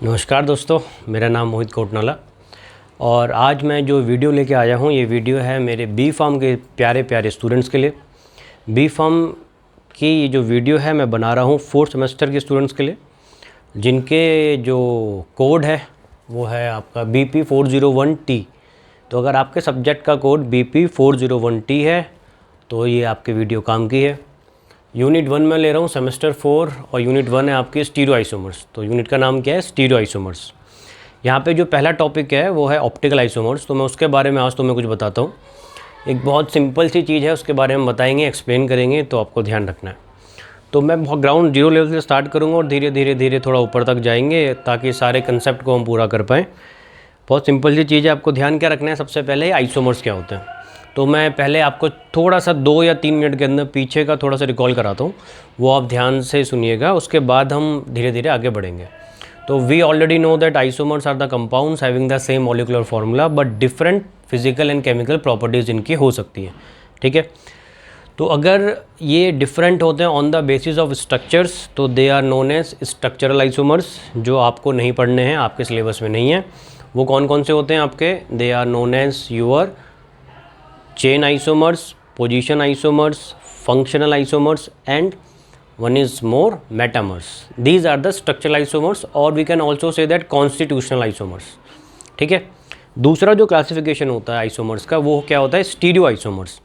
नमस्कार दोस्तों, मेरा नाम मोहित कोटनाला और आज मैं जो वीडियो लेके आया हूँ ये वीडियो है मेरे बी फार्म के प्यारे प्यारे स्टूडेंट्स के लिए। बी फार्म की ये जो वीडियो है मैं बना रहा हूँ 4th सेमेस्टर के स्टूडेंट्स के लिए, जिनके जो कोड है वो है आपका BP401T। तो अगर आपके सब्जेक्ट का कोड BP401T है तो ये आपके वीडियो काम की है। यूनिट 1 में ले रहा हूँ सेमेस्टर 4 और यूनिट 1 है आपकी स्टीरियो आइसोमर्स। तो यूनिट का नाम क्या है? Stereo isomers. यहाँ पे जो पहला टॉपिक है वो है ऑप्टिकल आइसोमर्स। तो मैं उसके बारे में आज तुम्हें कुछ बताता हूँ। एक बहुत सिंपल सी चीज़ है, उसके बारे में बताएंगे, एक्सप्लेन करेंगे, तो आपको ध्यान रखना है। तो मैं बहुत ग्राउंड जीरो लेवल से स्टार्ट करूँगा और धीरे धीरे धीरे थोड़ा ऊपर तक जाएंगे ताकि सारे कंसेप्ट को हम पूरा कर पाएँ। बहुत सिंपल सी चीज़ है, आपको ध्यान क्या रखना है। सबसे पहले आइसोमर्स क्या होते हैं, तो मैं पहले आपको थोड़ा सा 2 या 3 मिनट के अंदर पीछे का थोड़ा सा रिकॉल कराता हूँ, वो आप ध्यान से सुनिएगा। उसके बाद हम धीरे धीरे आगे बढ़ेंगे। तो we already know that isomers are the compounds having the same molecular formula but different physical and chemical properties इनकी हो सकती है। ठीक है, तो अगर ये डिफरेंट होते हैं on the basis of structures तो they are known as structural isomers, जो आपको नहीं पढ़ने हैं, आपके सिलेबस में नहीं है। वो कौन कौन से होते हैं आपके? They are known as your chain isomers, position isomers, functional isomers and one is more metamers. These are the structural isomers or we can also say that constitutional isomers. ठीक है, दूसरा जो क्लासिफिकेशन होता है आइसोमर्स का वो क्या होता है? Stereo isomers.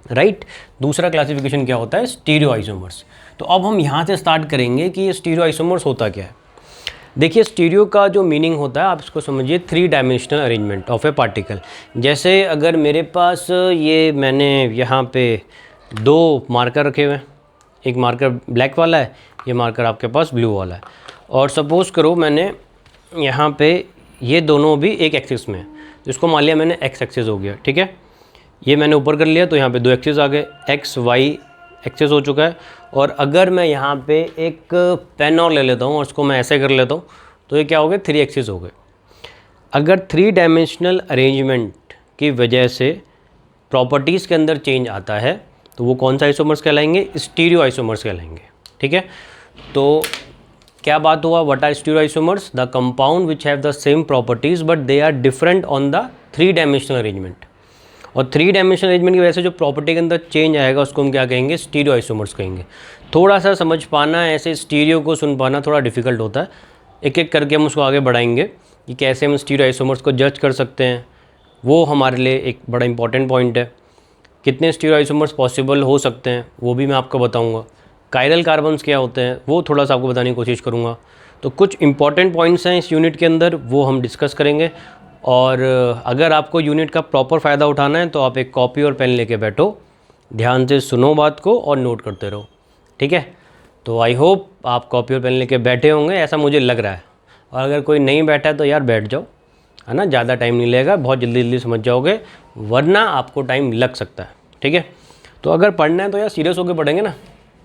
राइट, दूसरा क्लासिफिकेशन क्या होता है? Stereo isomers. तो अब हम यहाँ से स्टार्ट करेंगे कि ये स्टीरियो आइसोमर्स होता क्या है। देखिए, स्टीरियो का जो मीनिंग होता है आप इसको समझिए 3 dimensional arrangement of A particle. जैसे अगर मेरे पास ये मैंने यहाँ पे 2 मार्कर रखे हुए हैं, एक मार्कर ब्लैक वाला है, ये मार्कर आपके पास ब्लू वाला है, और सपोज़ करो मैंने यहाँ पे ये दोनों भी एक एक्सिस में है, तो इसको मान लिया मैंने एक्स एक्सिस हो गया। ठीक है, ये मैंने ऊपर कर लिया तो यहाँ पे 2 एक्सिस आ गए, एक्स वाई एक्सेस हो चुका है। और अगर मैं यहाँ पे एक पेन और ले लेता हूँ और उसको मैं ऐसे कर लेता हूँ तो ये क्या हो गए? 3 एक्सिस हो गए। अगर 3 डायमेंशनल अरेंजमेंट की वजह से प्रॉपर्टीज़ के अंदर चेंज आता है तो वो कौन सा आइसोमर्स कहलाएंगे? स्टीरियो आइसोमर्स कहलाएंगे। ठीक है, तो क्या बात हुआ? What are stereo isomers? The compound which have the same properties but they are different on the 3 dimensional arrangement. और 3 डायमेंशनल अरेंजमेंट की वजह से जो प्रॉपर्टी के अंदर चेंज आएगा उसको हम क्या कहेंगे? स्टीरियो आइसोमर्स कहेंगे। थोड़ा सा समझ पाना, ऐसे स्टीरियो को सुन पाना थोड़ा डिफिकल्ट होता है। एक एक करके हम उसको आगे बढ़ाएंगे कि कैसे हम स्टीरियो आइसोमर्स को जज कर सकते हैं। वो हमारे लिए एक बड़ा इंपॉर्टेंट पॉइंट है। कितने स्टीरियो आइसोमर्स पॉसिबल हो सकते हैं वो भी मैं आपको बताऊँगा। कायरल कार्बन्स क्या होते हैं वो थोड़ा सा आपको बताने की कोशिश करूँगा। तो कुछ इंपॉर्टेंट पॉइंट्स हैं इस यूनिट के अंदर, वो हम डिस्कस करेंगे। और अगर आपको यूनिट का प्रॉपर फ़ायदा उठाना है तो आप एक कॉपी और पेन लेके बैठो, ध्यान से सुनो बात को और नोट करते रहो। ठीक है, तो आई होप आप कॉपी और पेन लेके बैठे होंगे, ऐसा मुझे लग रहा है। और अगर कोई नहीं बैठा है तो यार बैठ जाओ, है ना, ज़्यादा टाइम नहीं लगेगा, बहुत जल्दी जल्दी समझ जाओगे, वरना आपको टाइम लग सकता है। ठीक है, तो अगर पढ़ना है तो यार सीरियस होकर पढ़ेंगे ना।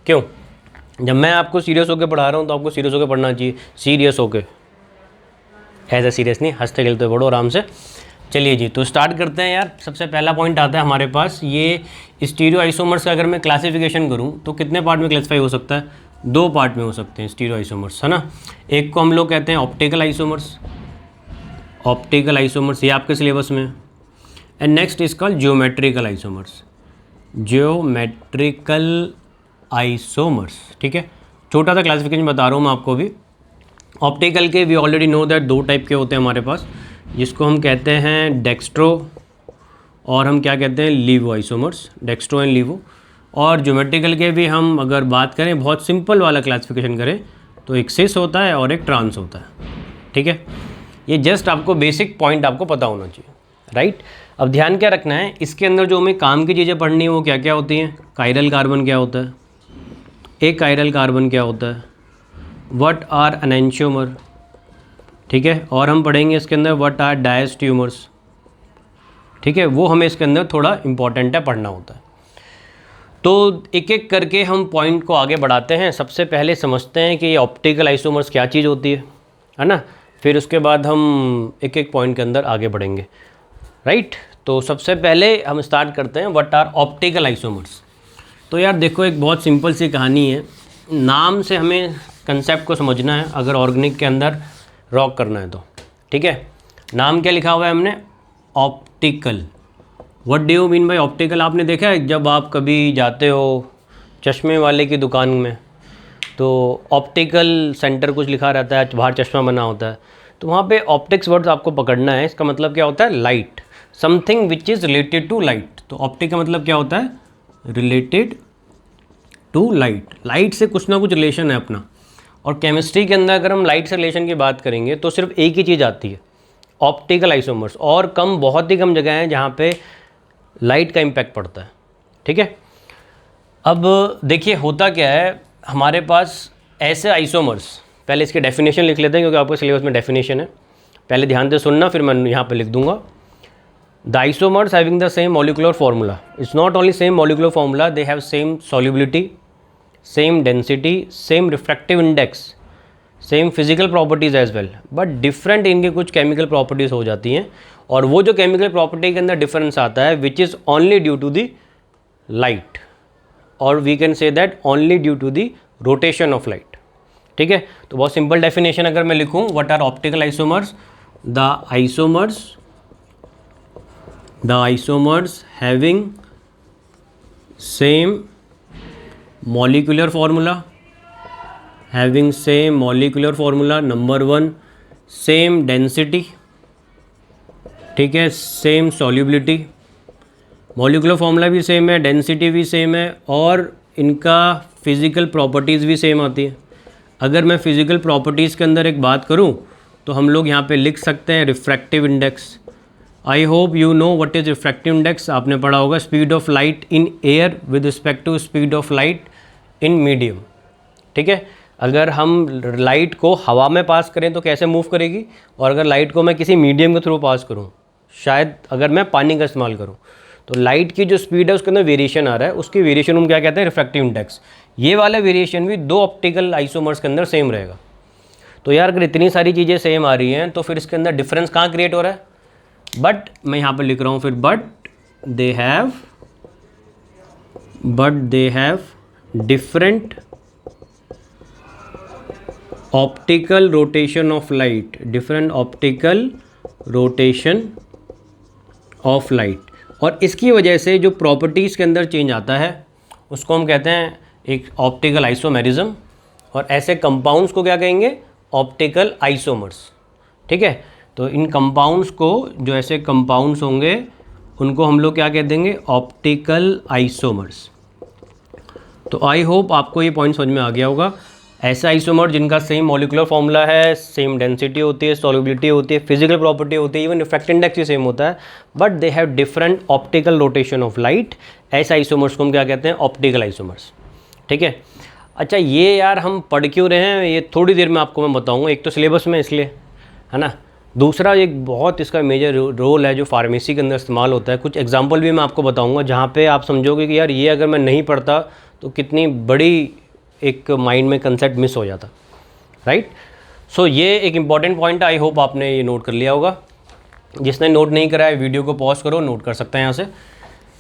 क्यों? जब मैं आपको सीरियस होकर पढ़ा रहा हूँ तो आपको सीरियस होकर पढ़ना चाहिए। सीरियस होकर, ऐसा सीरियस नहीं, हंसते खेलते पढ़ो आराम से। चलिए जी, तो स्टार्ट करते हैं यार। सबसे पहला पॉइंट आता है हमारे पास, ये स्टीरियो आइसोमर्स का अगर मैं क्लासिफिकेशन करूं तो कितने पार्ट में क्लासिफाई हो सकता है? 2 पार्ट में हो सकते हैं स्टीरियो आइसोमर्स, है ना। एक को हम लोग कहते हैं ऑप्टिकल आइसोमर्स। ऑप्टिकल आइसोमर्स ये आपके सिलेबस में। And next is called geometrical isomers. Geometrical isomers, ठीक है, छोटा सा क्लासिफिकेशन बता रहा हूँ मैं आपको भी। ऑप्टिकल के we already know that 2 type के होते हैं हमारे पास, जिसको हम कहते हैं डेक्स्ट्रो और हम क्या कहते हैं? लीवो आइसोमर्स, डेक्स्ट्रो एंड लीवो। और ज्योमेट्रिकल के भी हम अगर बात करें, बहुत सिंपल वाला क्लासिफिकेशन करें तो एक सिस होता है और एक ट्रांस होता है। ठीक है, ये जस्ट आपको बेसिक पॉइंट आपको पता होना चाहिए। राइट, अब ध्यान क्या रखना है, इसके अंदर जो हमें काम की चीज़ें पढ़नी है वो क्या क्या होती हैं? कायरल कार्बन क्या होता है? एक कायरल कार्बन क्या होता है? What are enantiomer? ठीक है, और हम पढ़ेंगे इसके अंदर व्हाट आर डायस्ट्यूमर्स। ठीक है, वो हमें इसके अंदर थोड़ा इंपॉर्टेंट है, पढ़ना होता है। तो एक एक करके हम पॉइंट को आगे बढ़ाते हैं। सबसे पहले समझते हैं कि ये ऑप्टिकल आइसोमर्स क्या चीज़ होती है ना। फिर उसके बाद हम एक एक पॉइंट के अंदर आगे बढ़ेंगे। राइट, तो सबसे पहले हम स्टार्ट करते हैं व्हाट आर ऑप्टिकल आइसोमर्स। तो यार देखो, एक बहुत सिंपल सी कहानी है, नाम से हमें कंसेप्ट को समझना है। अगर ऑर्गेनिक के अंदर रॉक करना है तो, ठीक है। नाम क्या लिखा हुआ है हमने, optical. What do you mean bye optical? आपने देखा है जब आप कभी जाते हो चश्मे वाले की दुकान में तो ऑप्टिकल सेंटर कुछ लिखा रहता है, बाहर चश्मा बना होता है, तो वहाँ पे ऑप्टिक्स वर्ड्स आपको पकड़ना है। इसका मतलब क्या होता है, light, something which is related to light. तो ऑप्टिक का मतलब क्या होता है, रिलेटेड टू लाइट। लाइट से कुछ ना कुछ रिलेशन है अपना। और केमिस्ट्री के अंदर अगर हम लाइट से रिलेशन की बात करेंगे तो सिर्फ एक ही चीज़ आती है, ऑप्टिकल आइसोमर्स। और कम, बहुत ही कम जगह हैं जहाँ पे लाइट का इम्पैक्ट पड़ता है, ठीक है। अब देखिए होता क्या है, हमारे पास ऐसे आइसोमर्स, पहले इसकी डेफिनेशन लिख लेते हैं क्योंकि आपके सिलेबस में डेफिनेशन है, पहले ध्यान से सुनना, फिर मैं यहाँ पे लिख दूंगा। The isomers having the same molecular formula, it's not only same molecular formula, they have same solubility, same density, same refractive index, same physical properties as well, but different इनके कुछ केमिकल प्रॉपर्टीज़ हो जाती हैं। और वो जो chemical property के अंदर डिफरेंस आता है which is only due to the light, और we can say that only due to the rotation of light, ठीक है। तो बहुत सिंपल डेफिनेशन अगर मैं लिखूं, what are optical isomers, the isomers having same molecular formula, number 1 same density, ठीक है, सेम सॉल्युबिलिटी, मॉलिक्यूलर फार्मूला भी सेम है, डेंसिटी भी सेम है, और इनका फिज़िकल प्रॉपर्टीज़ भी सेम आती है। अगर मैं फिज़िकल प्रॉपर्टीज़ के अंदर एक बात करूं तो हम लोग यहाँ पे लिख सकते हैं refractive index. I hope you know what is refractive index, आपने पढ़ा होगा, speed of light in air with respect to speed of light in medium, ठीक है। अगर हम लाइट को हवा में पास करें तो कैसे मूव करेगी, और अगर लाइट को मैं किसी मीडियम के थ्रू पास करूं, शायद अगर मैं पानी का इस्तेमाल करूं, तो लाइट की जो स्पीड है उसके अंदर वेरिएशन आ रहा है, उसकी वेरिएशन हम क्या कहते हैं, रिफ्रैक्टिव इंडेक्स। ये वाला वेरिएशन भी दो ऑप्टिकल आइसोमर्स के अंदर सेम रहेगा। तो यार अगर इतनी सारी चीज़ें सेम आ रही हैं तो फिर इसके अंदर डिफरेंस कहाँ क्रिएट हो रहा है, बट मैं यहाँ पर लिख रहा हूँ फिर, but they have different optical rotation of light, और इसकी वजह से जो प्रॉपर्टीज़ के अंदर चेंज आता है उसको हम कहते हैं एक ऑप्टिकल आइसोमेरिज्म, और ऐसे कंपाउंड्स को क्या कहेंगे, ऑप्टिकल आइसोमर्स, ठीक है। तो इन कंपाउंड्स को, जो ऐसे कंपाउंड्स होंगे उनको हम लोग क्या कह देंगे, ऑप्टिकल आइसोमर्स। तो आई होप आपको ये पॉइंट समझ में आ गया होगा। ऐसा आइसोमर जिनका सेम मॉलिकुलर फॉर्मूला है, सेम डेंसिटी होती है, सॉल्युबिलिटी होती है, फिजिकल प्रॉपर्टी होती है, इवन रिफ्रैक्टिव इंडेक्स भी सेम होता है, but they have different optical rotation of light, ऐसे आइसोमर्स को हम क्या कहते हैं, ऑप्टिकल आइसोमर्स, ठीक है। अच्छा ये यार हम पढ़ क्यों रहे हैं, ये थोड़ी देर में आपको मैं बताऊँगा। एक तो सिलेबस में इसलिए, है ना, दूसरा एक बहुत इसका मेजर रोल है जो फार्मेसी के अंदर इस्तेमाल होता है। कुछ एग्जाम्पल भी मैं आपको बताऊँगा जहाँ पर आप समझोगे कि यार ये अगर मैं नहीं पढ़ता तो कितनी बड़ी एक माइंड में कंसेप्ट मिस हो जाता, राइट। सो ये एक इम्पॉर्टेंट पॉइंट है, आई होप आपने ये नोट कर लिया होगा। जिसने नोट नहीं करा है वीडियो को पॉज करो, नोट कर सकते हैं यहाँ से।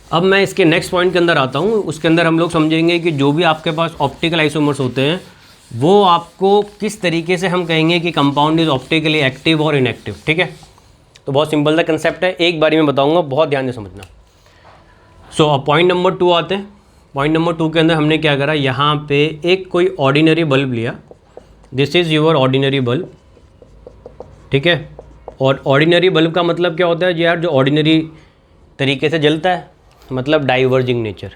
अब मैं इसके नेक्स्ट पॉइंट के अंदर आता हूँ। उसके अंदर हम लोग समझेंगे कि जो भी आपके पास ऑप्टिकल आइसोमर्स होते हैं वो आपको किस तरीके से हम कहेंगे कि कंपाउंड इज ऑप्टिकली एक्टिव और इनएक्टिव, ठीक है। तो बहुत सिंपल सा कंसेप्ट है, एक बारी में बताऊँगा, बहुत ध्यान से समझना। सो अब पॉइंट नंबर 2 आते हैं। पॉइंट नंबर 2 के अंदर हमने क्या करा, यहाँ पे एक कोई ऑर्डिनरी बल्ब लिया, this is your ordinary bulb, ठीक है। और ऑर्डिनरी बल्ब का मतलब क्या होता है यार, जो ऑर्डिनरी तरीके से जलता है, मतलब डाइवर्जिंग नेचर,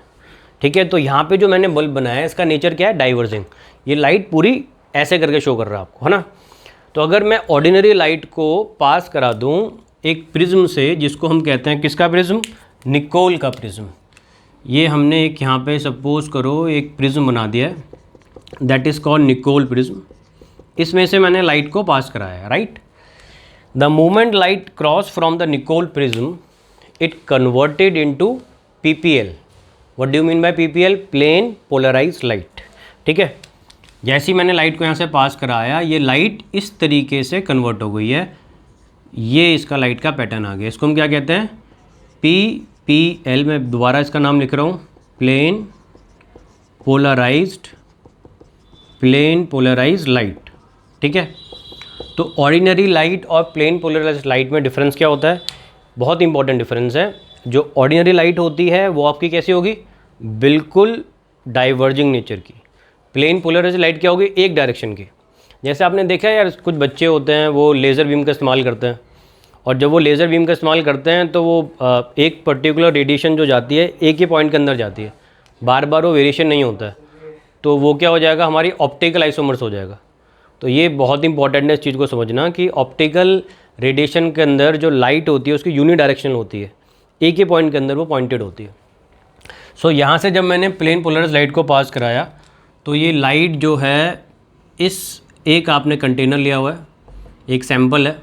ठीक है। तो यहाँ पे जो मैंने बल्ब बनाया है इसका नेचर क्या है, डाइवर्जिंग। ये लाइट पूरी ऐसे करके शो कर रहा है आपको, है ना। तो अगर मैं ऑर्डिनरी लाइट को पास करा दूँ एक प्रिज्म से, जिसको हम कहते हैं किसका प्रिज्म, निकोल का प्रिज्म। ये हमने एक यहाँ पे सपोज करो एक प्रिज्म बना दिया है, that is called Nicol prism. इसमें से मैंने लाइट को पास कराया है, right. The moment light cross from the Nicol prism it converted into PPL. What do you mean by PPL, plane polarised light, ठीक है। जैसे ही मैंने लाइट को यहाँ से पास कराया, ये लाइट इस तरीके से कन्वर्ट हो गई है, ये इसका लाइट का पैटर्न आ गया। इसको हम क्या कहते हैं, PPL। मैं दोबारा इसका नाम लिख रहा हूँ, प्लेन पोलराइज्ड लाइट, ठीक है। तो ऑर्डिनरी लाइट और प्लेन पोलराइज्ड लाइट में डिफरेंस क्या होता है? बहुत इंपॉर्टेंट डिफरेंस है। जो ऑर्डिनरी लाइट होती है वो आपकी कैसी होगी? बिल्कुल डाइवर्जिंग नेचर की। प्लेन पोलराइज्ड लाइट क्या होगी? एक डायरेक्शन की। जैसे आपने देखा है यार, कुछ बच्चे होते हैं वो लेज़र बीम का इस्तेमाल करते हैं, और जब वो लेज़र बीम का इस्तेमाल करते हैं तो वो एक पर्टिकुलर रेडिएशन जो जाती है एक ही पॉइंट के अंदर जाती है, बार बार वो वेरिएशन नहीं होता है, तो वो क्या हो जाएगा? हमारी ऑप्टिकल आइसोमर्स हो जाएगा। तो ये बहुत इंपॉर्टेंट है इस चीज़ को समझना कि ऑप्टिकल रेडिएशन के अंदर जो लाइट होती है उसकी यूनिडायरेक्शनल होती है, एक ही पॉइंट के अंदर वो पॉइंटेड होती है। सो यहाँ से जब मैंने प्लेन पोलराइज्ड लाइट को पास कराया तो ये लाइट जो है, इस एक आपने कंटेनर लिया हुआ है, एक सैंपल है,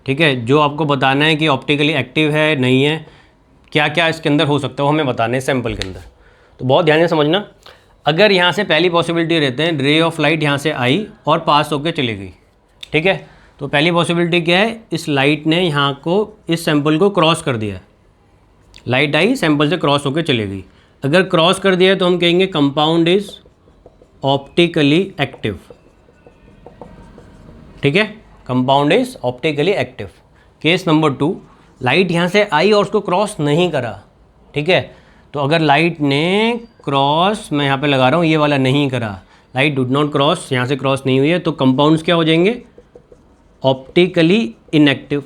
ठीक है, जो आपको बताना है कि ऑप्टिकली एक्टिव है नहीं है, क्या क्या इसके अंदर हो सकता है वो हमें बताना है सैंपल के अंदर। तो बहुत ध्यान से समझना। अगर यहाँ से पहली पॉसिबिलिटी रहते हैं, रे ऑफ लाइट यहाँ से आई और पास होकर चली गई, ठीक है, तो पहली पॉसिबिलिटी क्या है? इस लाइट ने यहाँ को, इस सैंपल को क्रॉस कर दिया है। लाइट आई, सैंपल से क्रॉस होकर चली गई। अगर क्रॉस कर दिया है तो हम कहेंगे कंपाउंड इज ऑप्टिकली एक्टिव, ठीक है, compound is optically active. Case number 2, light यहाँ से आई और उसको क्रॉस नहीं करा, ठीक है, तो अगर लाइट ने क्रॉस, मैं यहाँ पे लगा रहा हूँ, ये वाला नहीं करा, लाइट डिड नॉट क्रॉस, यहाँ से क्रॉस नहीं हुई है, तो कंपाउंड्स क्या हो जाएंगे? Optically inactive.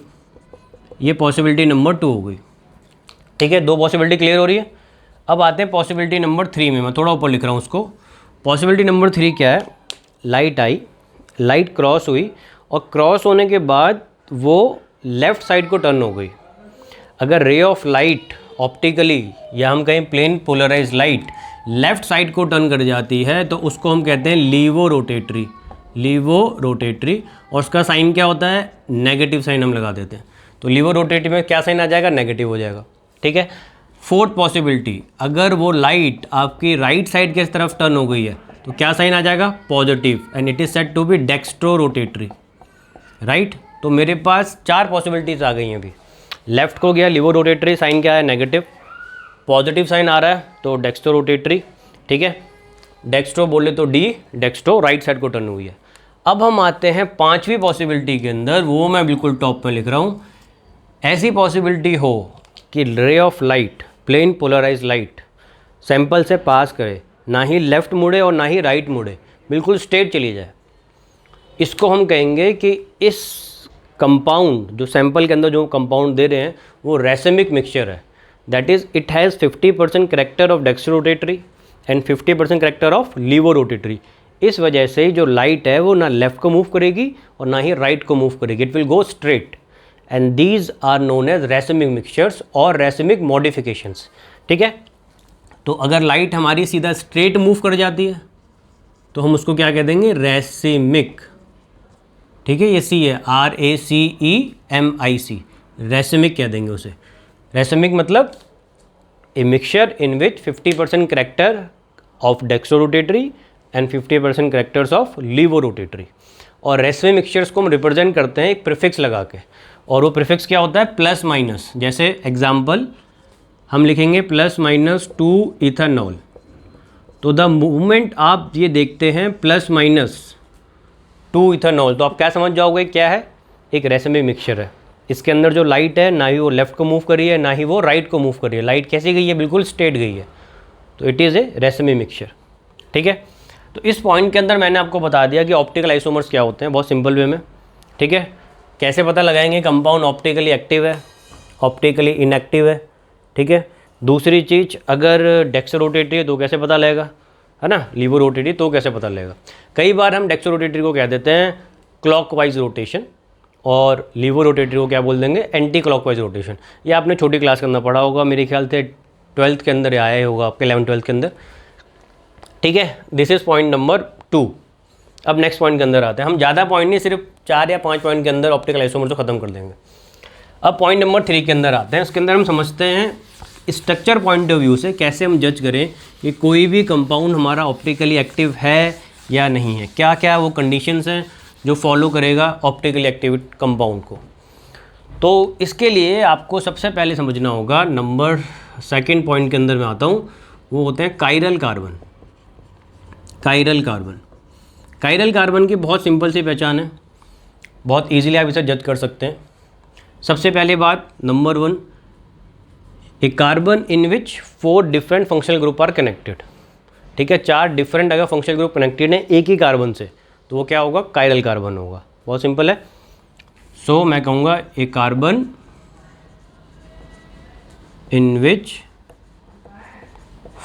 ये पॉसिबिलिटी नंबर 2 हो गई, ठीक है। 2 पॉसिबिलिटी क्लियर हो रही है। अब आते हैं पॉसिबिलिटी नंबर 3 में, मैं थोड़ा ऊपर लिख रहा हूँ उसको। पॉसिबिलिटी नंबर 3 क्या है? लाइट आई, लाइट क्रॉस हुई और क्रॉस होने के बाद वो लेफ़्ट साइड को टर्न हो गई। अगर रे ऑफ लाइट ऑप्टिकली, या हम कहें plane polarised light, left side को टर्न कर जाती है तो उसको हम कहते हैं लीवो रोटेटरी, लीवो रोटेटरी, और उसका साइन क्या होता है? नेगेटिव साइन हम लगा देते हैं। तो लीवो रोटेटरी में क्या साइन आ जाएगा? नेगेटिव हो जाएगा, ठीक है। 4th पॉसिबिलिटी, अगर वो लाइट आपकी राइट साइड की तरफ टर्न हो गई है तो क्या साइन आ जाएगा? Positive, and it is said to be dextro rotatory, right. तो मेरे पास 4 पॉसिबिलिटीज आ गई हैं अभी। लेफ्ट को गया लीवो रोटेटरी, साइन क्या है? नेगेटिव। पॉजिटिव साइन आ रहा है तो डेक्स्ट्रो रोटेटरी, ठीक है, डेक्स्ट्रो बोले तो डी, डेक्स्ट्रो राइट साइड को टर्न हुई है। अब हम आते हैं 5वीं पॉसिबिलिटी के अंदर, वो मैं बिल्कुल टॉप में लिख रहा हूँ। ऐसी पॉसिबिलिटी हो कि ray of light, plane polarised light, sample से पास करे, ना ही लेफ़्ट मुड़े और ना ही राइट मुड़े, बिल्कुल स्ट्रेट चली जाए। इसको हम कहेंगे कि इस कंपाउंड, जो सैंपल के अंदर जो कंपाउंड दे रहे हैं वो रेसिमिक मिक्सचर है। That is it has 50% character of dextro rotatory and 50% character of laevo rotatory. इस वजह से जो लाइट है वो ना लेफ़्ट को मूव करेगी और ना ही राइट को मूव करेगी, it will go straight, and these are known as racemic mixtures और रेसिमिक मॉडिफिकेशंस, ठीक है। तो अगर लाइट हमारी सीधा स्ट्रेट मूव कर जाती है तो हम उसको क्या कह देंगे? रेसिमिक, ठीक है, ये सी है, RACEMIC, रेसिमिक कह देंगे उसे। रेसिमिक मतलब a mixture in which 50% character of dextro rotatory and 50% characters of laevo rotatory. और रेसिमिक मिक्सचर्स को हम रिप्रेजेंट करते हैं एक प्रीफिक्स लगा के, और वो प्रीफिक्स क्या होता है? Plus minus. जैसे एग्जाम्पल हम लिखेंगे +-2 इथेनॉल, तो द मूवमेंट आप ये देखते हैं +-2 इथेनॉल, तो आप क्या समझ जाओगे क्या है? एक रेसिमिक मिक्सचर है। इसके अंदर जो लाइट है ना ही वो लेफ़्ट को मूव करी है ना ही वो राइट को मूव करी है, लाइट कैसी गई है? बिल्कुल स्ट्रेट गई है, तो it is A racemic mixture, ठीक है। तो इस पॉइंट के अंदर मैंने आपको बता दिया कि ऑप्टिकल आइसोमर्स क्या होते हैं, बहुत सिंपल वे में, ठीक है। कैसे पता लगाएंगे कंपाउंड ऑप्टिकली एक्टिव है, ऑप्टिकली इनएक्टिव है, ठीक है। दूसरी चीज़, अगर डेक्स्ट्रो रोटेटरी है तो कैसे पता लगेगा, है ना, लीवो रोटेटरी तो कैसे पता लगेगा। कई बार हम डेक्स्ट्रो रोटेटरी को कह देते हैं क्लॉकवाइज रोटेशन और लीवो रोटेटरी को क्या बोल देंगे? Anti clockwise rotation. ये आपने छोटी क्लास के अंदर पढ़ा होगा, मेरे ख्याल से 12th के अंदर आया ही होगा, आपके 11th-12th के अंदर, ठीक है। This is point number 2। अब नेक्स्ट पॉइंट के अंदर आते हैं। हम ज़्यादा पॉइंट नहीं, सिर्फ 4 या 5 पॉइंट के अंदर ऑप्टिकल आइसोमर को ख़त्म कर देंगे। अब पॉइंट नंबर 3 के अंदर आते हैं। उसके अंदर हम समझते हैं स्ट्रक्चर पॉइंट ऑफ व्यू से कैसे हम जज करें कि कोई भी कंपाउंड हमारा ऑप्टिकली एक्टिव है या नहीं है, क्या क्या वो कंडीशंस हैं जो फॉलो करेगा ऑप्टिकली एक्टिव कंपाउंड को। तो इसके लिए आपको सबसे पहले समझना होगा, नंबर 2 पॉइंट के अंदर मैं आता हूँ, वो होते हैं chiral carbon. Chiral carbon, chiral carbon की बहुत सिंपल सी पहचान है। बहुत ईजिली आप इसे जज कर सकते हैं। सबसे पहले बात number 1, a carbon in which 4 different functional group are connected. ठीक है, 4 डिफरेंट अगर फंक्शनल ग्रुप कनेक्टेड हैं एक ही कार्बन से तो वो क्या होगा, कायरल कार्बन होगा। बहुत सिंपल है। सो मैं कहूँगा a carbon in which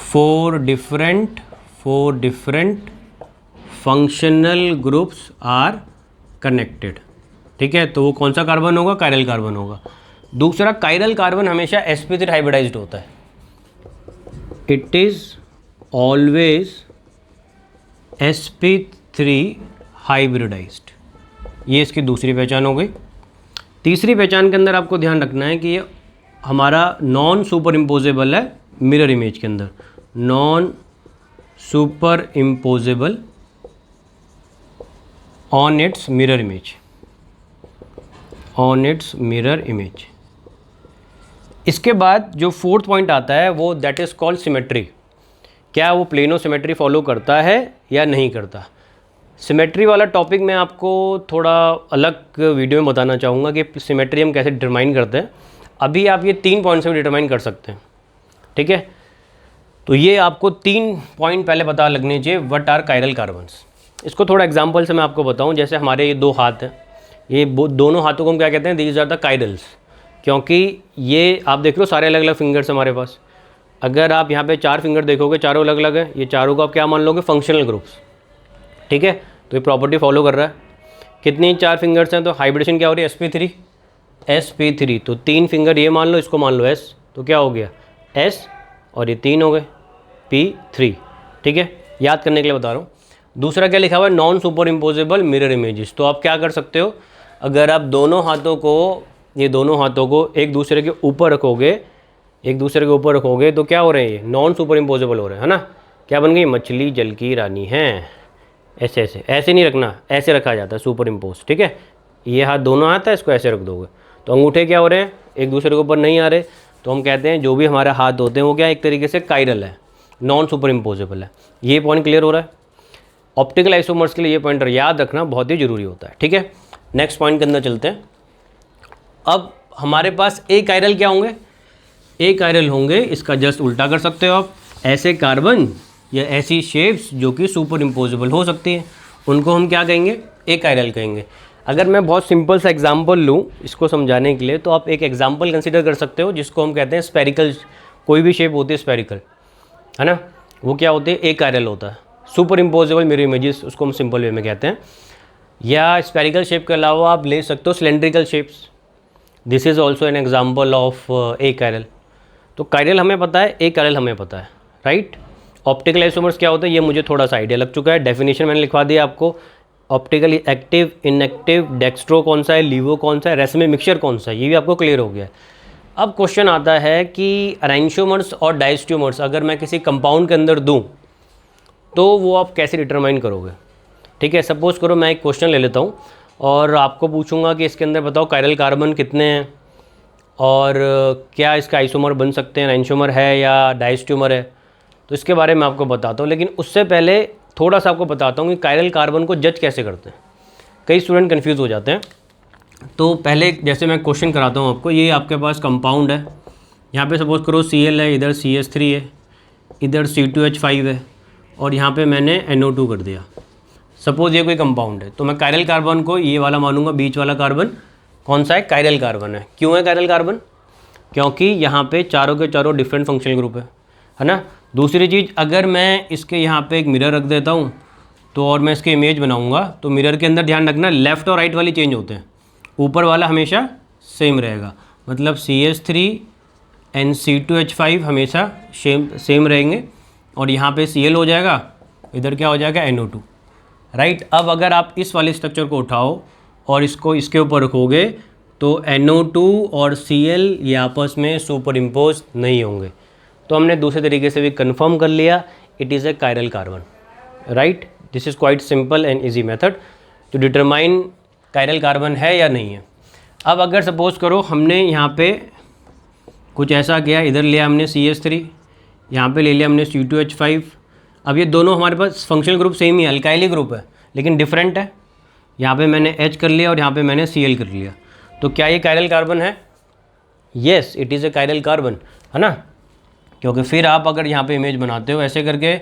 4 different functional groups are connected. ठीक है, तो वो कौन सा कार्बन होगा, कायरल कार्बन होगा। दूसरा, कायरल कार्बन हमेशा sp3 हाइब्रिडाइज्ड होता है। It is always sp3 hybridised. ये इसकी दूसरी पहचान हो गई। तीसरी पहचान के अंदर आपको ध्यान रखना है कि ये हमारा नॉन सुपर इम्पोजेबल है मिरर इमेज के अंदर, non super imposable on it's mirror image, on it's mirror image. इसके बाद जो 4th पॉइंट आता है वो दैट इज़ कॉल्ड सिमेट्री। क्या वो प्लेनो सिमेट्री फॉलो करता है या नहीं करता। सिमेट्री वाला टॉपिक मैं आपको थोड़ा अलग वीडियो में बताना चाहूँगा कि सिमेट्री हम कैसे डिटरमाइन करते हैं। अभी आप ये 3 पॉइंट से भी डिटरमाइन कर सकते हैं। ठीक है, तो ये आपको 3 पॉइंट पहले पता लगने चाहिए व्हाट आर कायरल कार्बन्स। इसको थोड़ा एग्जांपल से मैं आपको बताऊं। जैसे हमारे ये 2 हाथ हैं, ये दोनों हाथों को हम क्या कहते हैं, दीज आर द कायरल्स, क्योंकि ये आप देख लो सारे अलग अलग फिंगर्स हमारे पास। अगर आप यहाँ पे 4 फिंगर देखोगे, चारों अलग अलग है, ये चारों को आप क्या मान लोगे, फंक्शनल ग्रुप्स। ठीक है, तो ये प्रॉपर्टी फॉलो कर रहा है। कितनी 4 फिंगर्स हैं, तो हाइब्रिडेशन क्या हो रही है, sp3। तो 3 फिंगर ये मान लो, इसको मान लो s, तो क्या हो गया s, और ये 3 हो गए p3। ठीक है, याद करने के लिए बता रहा हूँ। दूसरा क्या लिखा हुआ है, non super imposable mirror images. तो आप क्या कर सकते हो, अगर आप दोनों हाथों को एक दूसरे के ऊपर रखोगे, तो क्या हो रहे हैं, ये नॉन सुपर इम्पोजेबल हो रहे हैं, है ना। क्या बन गई, मछली जल की रानी है। ऐसे नहीं रखना, ऐसे रखा जाता है सुपर इम्पोज। ठीक है, ये हाथ दोनों हाथ है, इसको ऐसे रख दोगे तो अंगूठे क्या हो रहे हैं, एक दूसरे के ऊपर नहीं आ रहे। तो हम कहते हैं जो भी हमारे हाथ होते हैं वो क्या एक तरीके से कायरल है, नॉन सुपर इम्पोजेबल है। ये पॉइंट क्लियर हो रहा है। ऑप्टिकल आइसोमर्स के लिए ये पॉइंट याद रखना बहुत ही ज़रूरी होता है। ठीक है, नेक्स्ट पॉइंट के अंदर चलते हैं। अब हमारे पास ए कायरल क्या होंगे, ए कायरल होंगे, इसका जस्ट उल्टा कर सकते हो आप, ऐसे कार्बन या ऐसी शेप्स जो कि सुपर इम्पोजेबल हो सकती हैं, उनको हम क्या कहेंगे, ए कायरल कहेंगे। अगर मैं बहुत सिंपल सा एग्जांपल लूँ इसको समझाने के लिए, तो आप एक एग्जांपल कंसीडर कर सकते हो जिसको हम कहते हैं स्फेरिकल। कोई भी शेप होती है स्फेरिकल, है ना, वो क्या होती है, ए कायरल होता है। सुपर इम्पोजेबल मिरर इमेजेस उसको हम सिंपल वे में कहते हैं। या स्फेरिकल शेप के अलावा आप ले सकते हो cylindrical shapes, this is also an example of A chiral. तो कायरल हमें पता है, ए कायरल हमें पता है, राइट। ऑप्टिकल आइसोमर्स क्या होता है ये मुझे थोड़ा सा आइडिया लग चुका है, डेफिनेशन मैंने लिखवा दिया आपको। ऑप्टिकली एक्टिव, इनएक्टिव, डेक्स्ट्रो कौन सा है, लीवो कौन सा है, रेसमे मिक्सचर कौन सा है, ये भी आपको क्लियर हो गया है। अब क्वेश्चन आता है कि एनाइंशियोमर्स और डायस्टियोमर्स अगर मैं किसी कंपाउंड के अंदर दूं तो वो आप कैसे डिटरमाइन करोगे। ठीक है, सपोज करो मैं एक क्वेश्चन ले लेता हूँ और आपको पूछूंगा कि इसके अंदर बताओ कायरल कार्बन कितने हैं और क्या इसका आइसोमर बन सकते हैं, एनाइंशियोमर है या डायस्टियोमर है, तो इसके बारे में आपको बताता हूँ। लेकिन उससे पहले थोड़ा सा आपको बताता हूँ कि कायरल कार्बन को जज कैसे करते हैं। कई स्टूडेंट कन्फ्यूज़ हो जाते हैं। तो पहले जैसे मैं क्वेश्चन कराता हूँ आपको, ये आपके पास कंपाउंड है, यहाँ पे सपोज करो Cl है, इधर CH3 है, इधर C2H5 है और यहाँ पे मैंने NO2 कर दिया। सपोज ये कोई कंपाउंड है, तो मैं कायरल कार्बन को ये वाला मानूंगा, बीच वाला कार्बन कौन सा है, कायरल कार्बन है। क्यों है कायरल कार्बन, क्योंकि यहाँ पे चारों के चारों डिफरेंट फंक्शनल ग्रुप है ना। दूसरी चीज़, अगर मैं इसके यहाँ पे एक मिरर रख देता हूँ तो और मैं इसकी इमेज बनाऊँगा, तो मिरर के अंदर ध्यान रखना लेफ़्ट और राइट वाली चेंज होते हैं, ऊपर वाला हमेशा सेम रहेगा। मतलब CH3 एंड C2H5 हमेशा सेम रहेंगे और यहाँ पे Cl हो जाएगा, इधर क्या हो जाएगा NO2, राइट। अब अगर आप इस वाले स्ट्रक्चर को उठाओ और इसको इसके ऊपर रखोगे तो NO2 और Cl ये आपस में सुपर इम्पोज नहीं होंगे। तो हमने दूसरे तरीके से भी कंफर्म कर लिया, it is a chiral carbon, right. This is quite simple and easy method to determine chiral carbon है या नहीं है। अब अगर सपोज करो हमने यहाँ पे कुछ ऐसा किया, इधर लिया हमने CH3, यहाँ पे ले लिया हमने C2H5। अब ये दोनों हमारे पास फंक्शनल ग्रुप सेम ही है, अल्काइली ग्रुप है लेकिन डिफरेंट है। यहाँ पे मैंने H कर लिया और यहाँ पे मैंने Cl कर लिया। तो क्या ये कायरल कार्बन है? Yes, it is a chiral carbon, है ना। क्योंकि फिर आप अगर यहाँ पे इमेज बनाते हो ऐसे करके,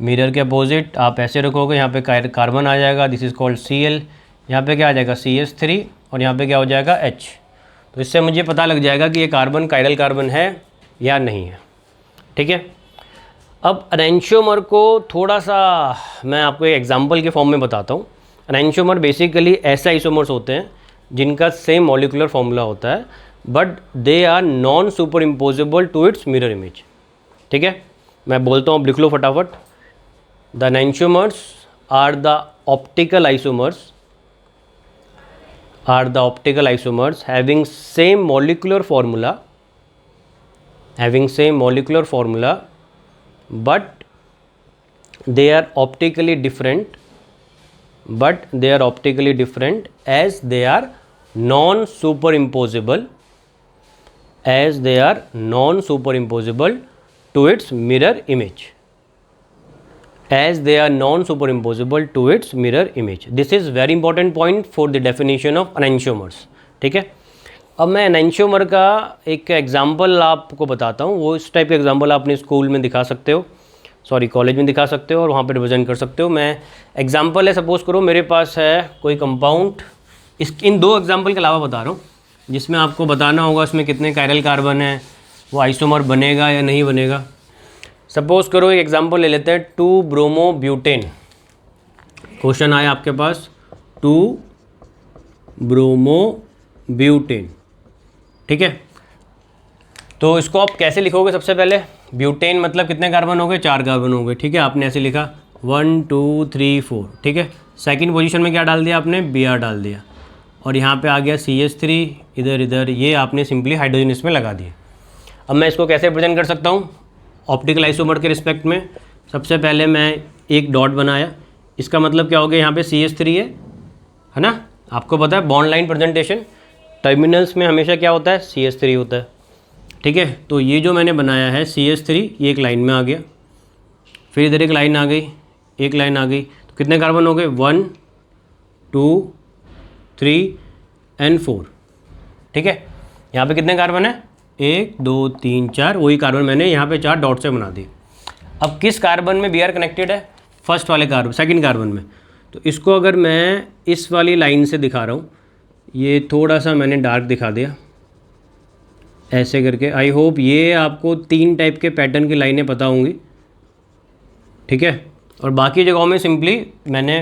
मिरर के अपोजिट आप ऐसे रखोगे, यहाँ पे कार्बन आ जाएगा, दिस इज़ कॉल्ड Cl, यहाँ पे क्या आ जाएगा CH3 और यहाँ पे क्या हो जाएगा H। तो इससे मुझे पता लग जाएगा कि ये कार्बन कायरल कार्बन है या नहीं है, ठीक है। अब एनेंशियोमर को थोड़ा सा मैं आपको एक एग्जांपल के फॉर्म में बताता हूँ। एनेंशियोमर बेसिकली ऐसे आइसोमर्स होते हैं जिनका सेम मॉलिक्यूलर फॉर्मूला होता है, but they are non superimposable to its mirror image, ठीक है। मैं बोलता हूँ, लिख लो फटाफट। The enantiomers are the optical isomers having same molecular formula, but they are optically different as they are non-superimposable to its mirror image. This is very important point for the definition of enantiomers, ठीक है। अब मैं enantiomer का एक example आपको बताता हूँ। वो इस टाइप के एग्जांपल आप अपने स्कूल में दिखा सकते हो, कॉलेज में दिखा सकते हो और वहाँ पे रिप्रेजेंट कर सकते हो। मैं एग्जांपल है, सपोज़ करो मेरे पास है कोई कंपाउंड, इन दो एग्जांपल के अलावा बता रहा हूँ, जिसमें आपको बताना होगा इसमें कितने कायरल कार्बन है, वो आइसोमर बनेगा या नहीं बनेगा। सपोज़ करो एक एग्जांपल ले लेते हैं, 2-ब्रोमोब्यूटेन। क्वेश्चन आया आपके पास 2-ब्रोमोब्यूटेन, ठीक है। तो इसको आप कैसे लिखोगे? सबसे पहले ब्यूटेन मतलब कितने कार्बन हो गए? 4 कार्बन हो गए, ठीक है। आपने ऐसे लिखा 1 2 3 4, ठीक है। सेकंड पोजीशन में क्या डाल दिया आपने? Br डाल दिया और यहाँ पे आ गया CH3, इधर ये आपने सिंपली हाइड्रोजन इसमें लगा दिए। अब मैं इसको कैसे रिप्रेजेंट कर सकता हूँ ऑप्टिकल आइसोमर के रिस्पेक्ट में? सबसे पहले मैं एक डॉट बनाया, इसका मतलब क्या हो गया? यहाँ पे CH3 है ना। आपको पता है बॉन्ड लाइन प्रेजेंटेशन टर्मिनल्स में हमेशा क्या होता है? CH3 होता है, ठीक है। तो ये जो मैंने बनाया है CH3, ये एक लाइन में आ गया, फिर इधर एक लाइन आ गई, तो कितने कार्बन हो गए? 1 2 3 and 4, ठीक है। यहाँ पे कितने कार्बन है? 1 2 3 4, वही कार्बन मैंने यहाँ पे 4 डॉट से बना दिए। अब किस कार्बन में Br कनेक्टेड है? फर्स्ट वाले कार्बन, सेकंड कार्बन में। तो इसको अगर मैं इस वाली लाइन से दिखा रहा हूँ, ये थोड़ा सा मैंने डार्क दिखा दिया ऐसे करके। आई होप ये आपको 3 टाइप के पैटर्न की लाइनें पता होंगी, ठीक है। और बाकी जगहों में सिंपली मैंने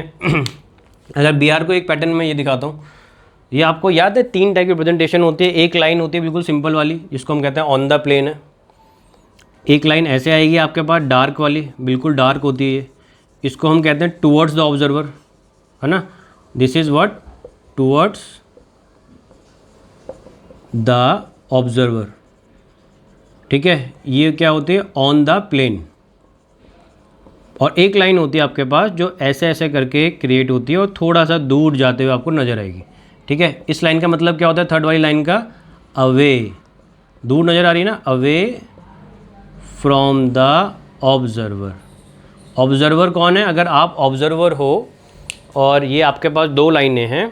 अगर Br को एक पैटर्न में ये दिखाता हूँ, ये आपको याद है 3 टाइप की प्रेजेंटेशन होती है। एक लाइन होती है बिल्कुल सिंपल वाली, जिसको हम कहते हैं ऑन द प्लेन है। एक लाइन ऐसे आएगी आपके पास डार्क वाली, बिल्कुल डार्क होती है, इसको हम कहते हैं टुवर्ड्स द ऑब्जर्वर, है ना। This is what? Towards the observer, ठीक है। ये क्या होती है? On the plane. और एक लाइन होती है आपके पास जो ऐसे ऐसे करके क्रिएट होती है और थोड़ा सा दूर जाते हुए आपको नज़र आएगी, ठीक है। इस लाइन का मतलब क्या होता है? थर्ड वाली लाइन का अवे, दूर नज़र आ रही है ना, away from the observer. Observer कौन है? अगर आप ऑब्जर्वर हो और ये आपके पास 2 लाइनें हैं,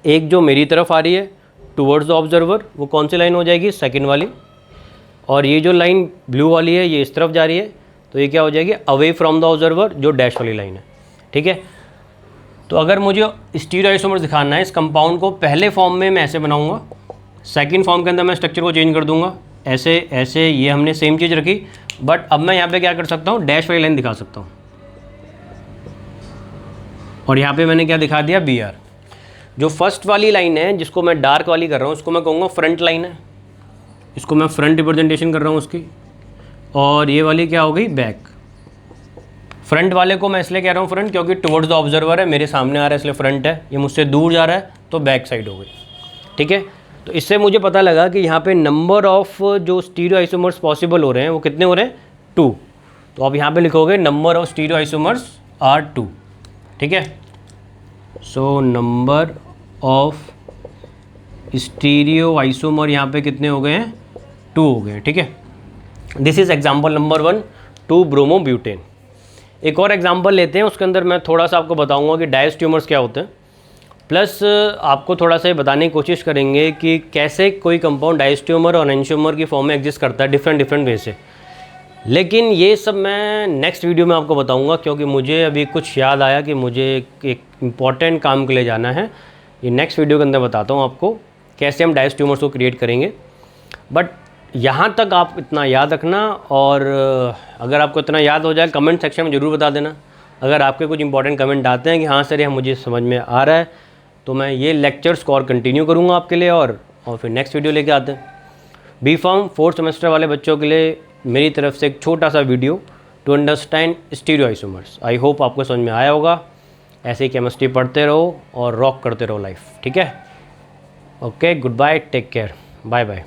एक जो मेरी तरफ आ रही है टुवर्ड्स द ऑब्जर्वर, वो कौन सी लाइन हो जाएगी? सेकंड वाली। और ये जो लाइन ब्लू वाली है ये इस तरफ जा रही है, तो ये क्या हो जाएगी? अवे फ्रॉम द ऑब्जर्वर, जो डैश वाली लाइन है, ठीक है। तो अगर मुझे स्टीरियो आइसोमर दिखाना है इस कंपाउंड को, पहले फॉर्म में मैं ऐसे बनाऊंगा, सेकंड फॉर्म के अंदर मैं स्ट्रक्चर को चेंज कर दूंगा, ऐसे ऐसे। ये हमने सेम चीज़ रखी, बट अब मैं यहाँ पे क्या कर सकता हूँ? डैश वाली लाइन दिखा सकता हूँ। और यहाँ पे मैंने क्या दिखा दिया? Br। जो फर्स्ट वाली लाइन है जिसको मैं डार्क वाली कर रहा हूँ, उसको मैं कहूँगा फ्रंट लाइन है, इसको मैं फ्रंट रिप्रेजेंटेशन कर रहा हूँ उसकी। और ये वाली क्या हो गई? बैक। फ्रंट वाले को मैं इसलिए कह रहा हूँ फ्रंट, क्योंकि टुवर्ड्स द ऑब्जर्वर है, मेरे सामने आ रहा है इसलिए फ्रंट है। ये मुझसे दूर जा रहा है तो बैक साइड हो गई, ठीक है। तो इससे मुझे पता लगा कि यहाँ पे नंबर ऑफ जो स्टीरियो आइसोमर्स पॉसिबल हो रहे हैं वो कितने हो रहे हैं? 2। तो आप यहाँ पे लिखोगे number of stereoisomers are 2, ठीक है। So number of stereoisomer यहाँ पे कितने हो गए हैं? 2 हो गए, ठीक है। This is example number 1, 2-ब्रोमोब्यूटेन। एक और एग्जांपल लेते हैं, उसके अंदर मैं थोड़ा सा आपको बताऊंगा कि डाइस ट्यूमर्स क्या होते हैं, प्लस आपको थोड़ा सा ये बताने की कोशिश करेंगे कि कैसे कोई कंपाउंड डाइस ट्यूमर और एंजियोमर की फॉर्म में एग्जिस्ट करता है डिफरेंट वे से। लेकिन ये सब मैं नेक्स्ट वीडियो में आपको बताऊंगा, क्योंकि मुझे अभी कुछ याद आया कि मुझे एक इम्पॉर्टेंट काम के लिए जाना है। ये नेक्स्ट वीडियो के अंदर बताता हूँ आपको कैसे हम डाइस ट्यूमर्स को क्रिएट करेंगे। बट यहाँ तक आप इतना याद रखना, और अगर आपको इतना याद हो जाए कमेंट सेक्शन में ज़रूर बता देना। अगर आपके कुछ इंपॉर्टेंट कमेंट आते हैं कि हाँ सर ये मुझे समझ में आ रहा है, तो मैं ये लेक्चर्स को और कंटिन्यू करूँगा आपके लिए, और फिर नेक्स्ट वीडियो लेके आते हैं। बी फार्म 4th सेमेस्टर वाले बच्चों के लिए मेरी तरफ से एक छोटा सा video to understand stereoisomers. I hope आपको समझ में आया होगा। ऐसे ही केमिस्ट्री पढ़ते रहो और रॉक करते रहो लाइफ, ठीक है। Okay, good bye, take care, bye bye.